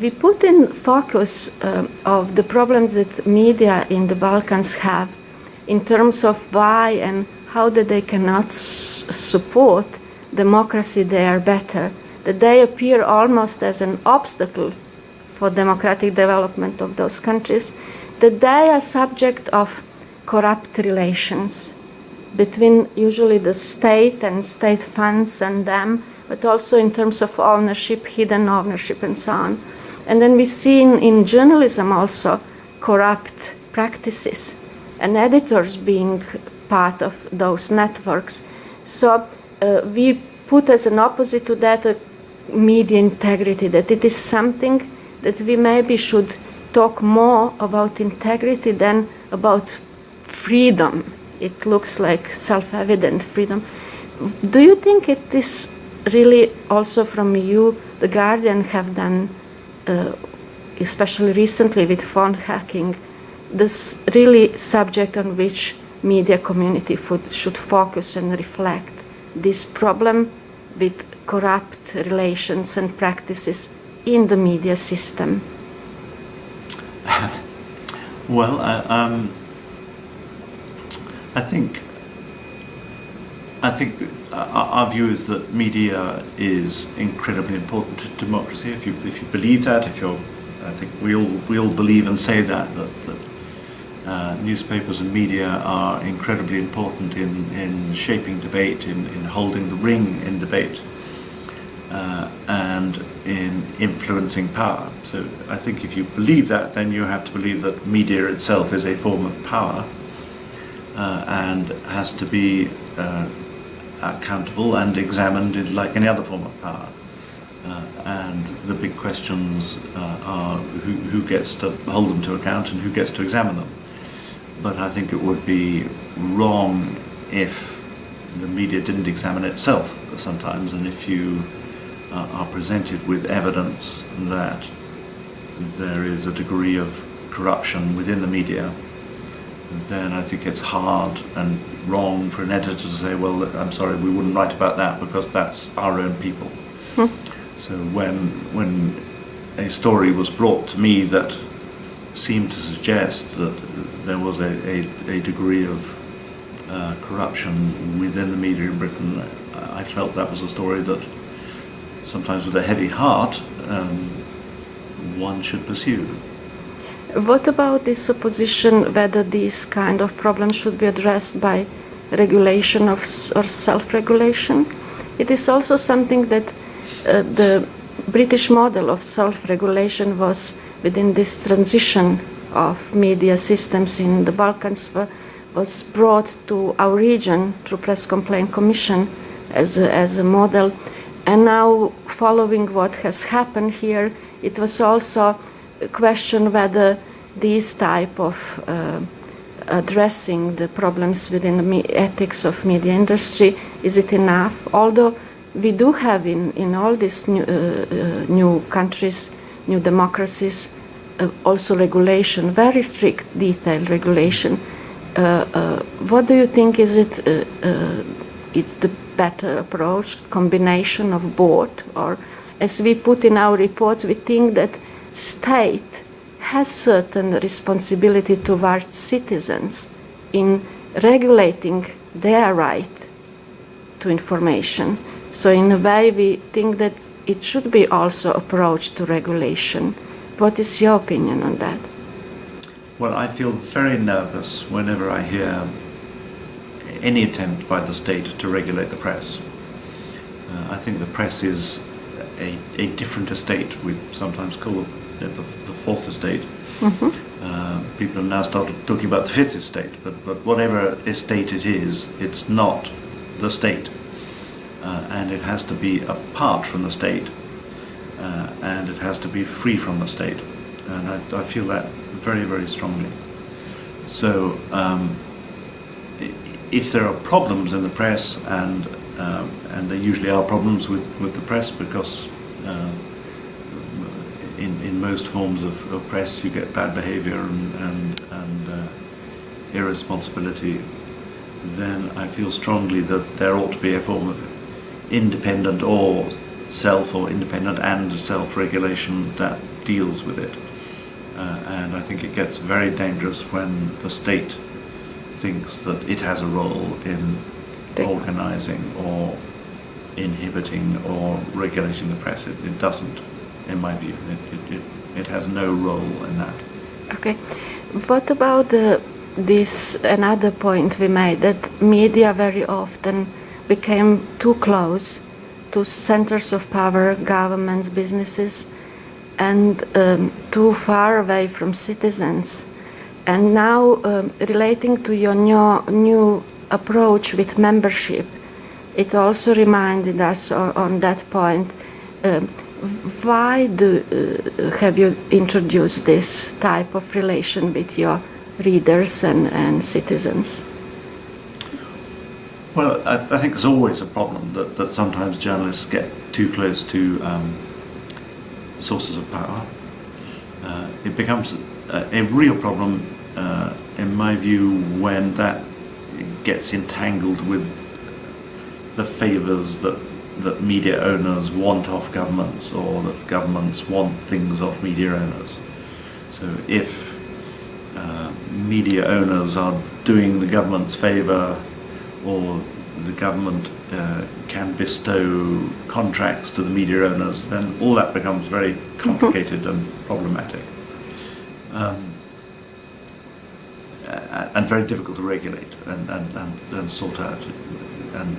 we put in focus of the problems that media in the Balkans have in terms of why and how that they cannot support democracy there better, that they appear almost as an obstacle for democratic development of those countries, that they are subject of corrupt relations between usually the state and state funds and them, but also in terms of ownership, hidden ownership and so on. And then we see in journalism also corrupt practices and editors being part of those networks. So we put as an opposite to that media integrity, that it is something that we maybe should talk more about integrity than about freedom. It looks like self-evident freedom. Do you think it is really also from you, The Guardian have done, especially recently with phone hacking, this really subject on which media community should focus and reflect, this problem with corrupt relations and practices in the media system? Well, I think our view is that media is incredibly important to democracy. If you believe that, I think we all believe and say that newspapers and media are incredibly important in shaping debate, in holding the ring in debate, and in influencing power. So I think if you believe that, then you have to believe that media itself is a form of power. And has to be accountable and examined like any other form of power. And the big questions are who gets to hold them to account and who gets to examine them. But I think it would be wrong if the media didn't examine itself sometimes, and if you are presented with evidence that there is a degree of corruption within the media, then I think it's hard and wrong for an editor to say, well, I'm sorry, we wouldn't write about that because that's our own people. So when a story was brought to me that seemed to suggest that there was a degree of corruption within the media in Britain, I felt that was a story that sometimes with a heavy heart one should pursue. What about this supposition whether these kind of problems should be addressed by regulation or self-regulation? It is also something that the British model of self-regulation was within this transition of media systems in the Balkans was brought to our region through Press Complaint Commission as a model. And now, following what has happened here, it was also a question whether these type of addressing the problems within the ethics of media industry, is it enough? Although we do have in all these new countries, new democracies, also regulation, very strict, detailed regulation. What do you think is it? It's the better approach, combination of both, or as we put in our reports, we think that state has certain responsibility towards citizens in regulating their right to information. So in a way, we think that it should be also approached to regulation. What is your opinion on that? Well, I feel very nervous whenever I hear any attempt by the state to regulate the press. I think the press is a different estate. We sometimes call it the fourth estate. Mm-hmm. People have now started talking about the fifth estate, but whatever estate it is, it's not the state. And it has to be apart from the state, and it has to be free from the state. And I feel that very, very strongly. So if there are problems in the press, and there usually are problems with the press, because in most forms of press you get bad behavior and irresponsibility, then I feel strongly that there ought to be a form of independent or self or independent and self-regulation that deals with it. And I think it gets very dangerous when the state thinks that it has a role in organising or inhibiting or regulating the press. It doesn't, in my view. It has no role in that. Okay. What about this another point we made, that media very often became too close to centers of power, governments, businesses, and too far away from citizens. And now, relating to your new approach with membership, it also reminded us on that point, why have you introduced this type of relation with your readers and citizens? Well, I think there's always a problem that sometimes journalists get too close to sources of power. It becomes a real problem, in my view, when that gets entangled with the favours that media owners want off governments, or that governments want things off media owners. So if media owners are doing the government's favour, or the government can bestow contracts to the media owners, then all that becomes very complicated and problematic, and very difficult to regulate and sort out. And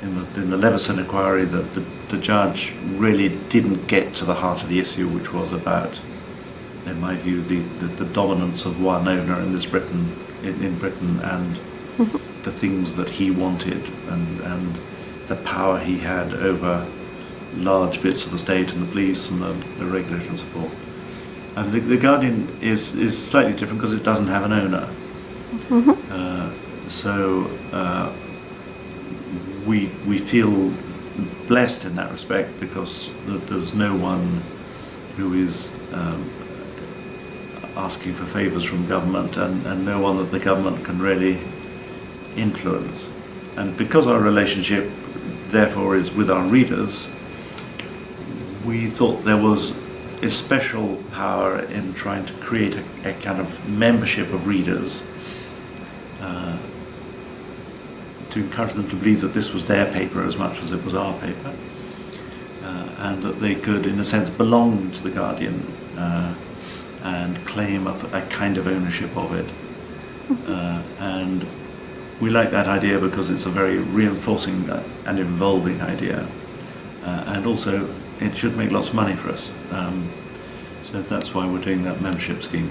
in the Leveson inquiry, the judge really didn't get to the heart of the issue, which was about, in my view, the dominance of one owner in Britain, and the things that he wanted, and the power he had over large bits of the state and the police and the regulator and so forth. And the Guardian is slightly different because it doesn't have an owner. We feel blessed in that respect, because there's no one who is asking for favours from government, and no one that the government can really influence. And because our relationship therefore is with our readers, we thought there was a special power in trying to create a kind of membership of readers, to encourage them to believe that this was their paper as much as it was our paper, and that they could, in a sense, belong to the Guardian and claim a kind of ownership of it. And we like that idea because it's a very reinforcing and involving idea, and also it should make lots of money for us. So that's why we're doing that membership scheme.